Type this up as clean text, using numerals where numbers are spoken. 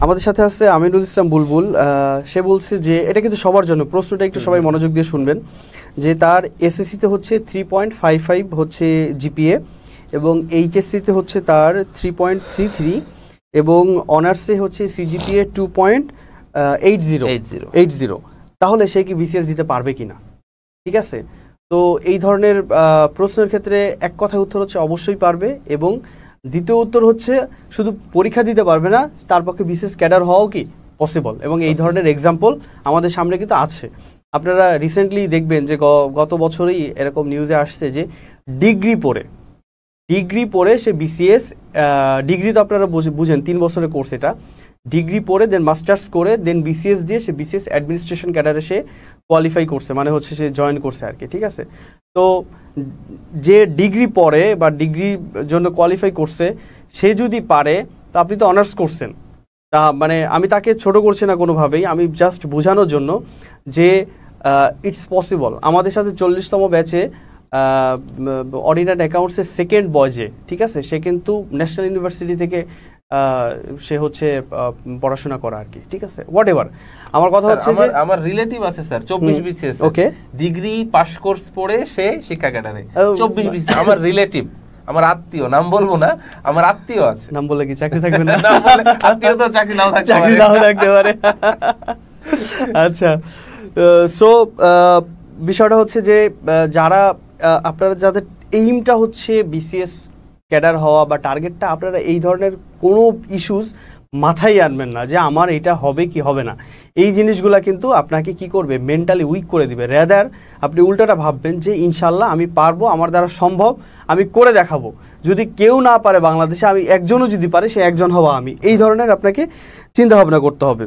আমাদের সাথে আছে আমিনুল ইসলাম বুলবুল। সে বলছে যে এটা কিন্তু সবার জন্য, প্রশ্নটা একটু সবাই মনোযোগ দিয়ে শুনবেন, যে তার এসএসসিতে হচ্ছে 3.55 হচ্ছে জিপিএ এবং এইচএসসিতে হচ্ছে তার 3.33 এবং অনার্সে হচ্ছে সিজিপিএ 2.80। তাহলে সে কি বিসিএস দিতে পারবে কিনা? ঠিক আছে, তো এই ধরনের প্রশ্নের ক্ষেত্রে এক কথায় উত্তর হচ্ছে অবশ্যই পারবে, এবং দ্বিতীয় উত্তর হচ্ছে শুধু পরীক্ষা দিতে পারবে না, তার পক্ষে বিশেষ ক্যাডার হওয়াও কি পসিবল, এবং এই ধরনের এক্সাম্পল আমাদের সামনে কিন্তু আছে। আপনারা রিসেন্টলি দেখবেন যে গত বছরেই এরকম নিউজে আসছে যে ডিগ্রি পড়ে সে বিসিএস, ডিগ্রি তো আপনারা বুঝেন 3 বছরের কোর্স, এটা ডিগ্রি পড়ে দেন মাস্টার্স করে দেন বিসিএস দিয়ে সে বিসিএস অ্যাডমিনিস্ট্রেশন ক্যাডারে সে কোয়ালিফাই করছে, মানে হচ্ছে সে জয়েন করছে আর কি। ঠিক আছে, তো যে ডিগ্রি পড়ে বা ডিগ্রির জন্য কোয়ালিফাই করছে সে যদি পারে, তা আপনি তো অনার্স করছেন, তা মানে আমি তাকে ছোট করছি না কোনোভাবেই, আমি জাস্ট বোঝানোর জন্য যে ইটস পসিবল। আমাদের সাথে 40তম ব্যাচে অডিনারি অ্যাকাউন্টসের সেকেন্ড বয়, ঠিক আছে, সে কিন্তু ন্যাশনাল ইউনিভার্সিটি থেকে সে হচ্ছে পড়াশোনা করা আর কি। ঠিক আছে, হোয়াট এভার, আমার কথা হচ্ছে যে আমার রিলেটিভ আছে স্যার 24 বিসিএস, ওকে, ডিগ্রি পাস কোর্স পড়ে সে শিক্ষা ক্যাডারে 24 বিসিএস, আমার রিলেটিভ, আমার আত্মীয়, নাম বলবো না, আমার আত্মীয় আছে। নাম বলে কি চাকরি থাকবে না? আত্মীয় তো চাকরি নাও থাকতে পারে। আচ্ছা, সো বিষয়টা হচ্ছে যে যারা আপনারা যাদের এইমটা হচ্ছে বিসিএস ক্যাডার হওয়া বা টার্গেটটা, আপনারা এই ধরনের কোনো ইস্যুস মাথায় আনবেন না যে আমার এটা হবে কি হবে না। এই জিনিসগুলা কিন্তু আপনাকে কি করবে, মেন্টালি উইক করে দিবে। রেদার আপনি উল্টাটা ভাববেন যে ইনশাল্লাহ আমি পারবো, আমার দ্বারা সম্ভব, আমি করে দেখাবো। যদি কেউ না পারে বাংলাদেশে, আমি একজনও যদি পারে সে একজন হওয়া আমি, এই ধরনের আপনাকে চিন্তা ভাবনা করতে হবে।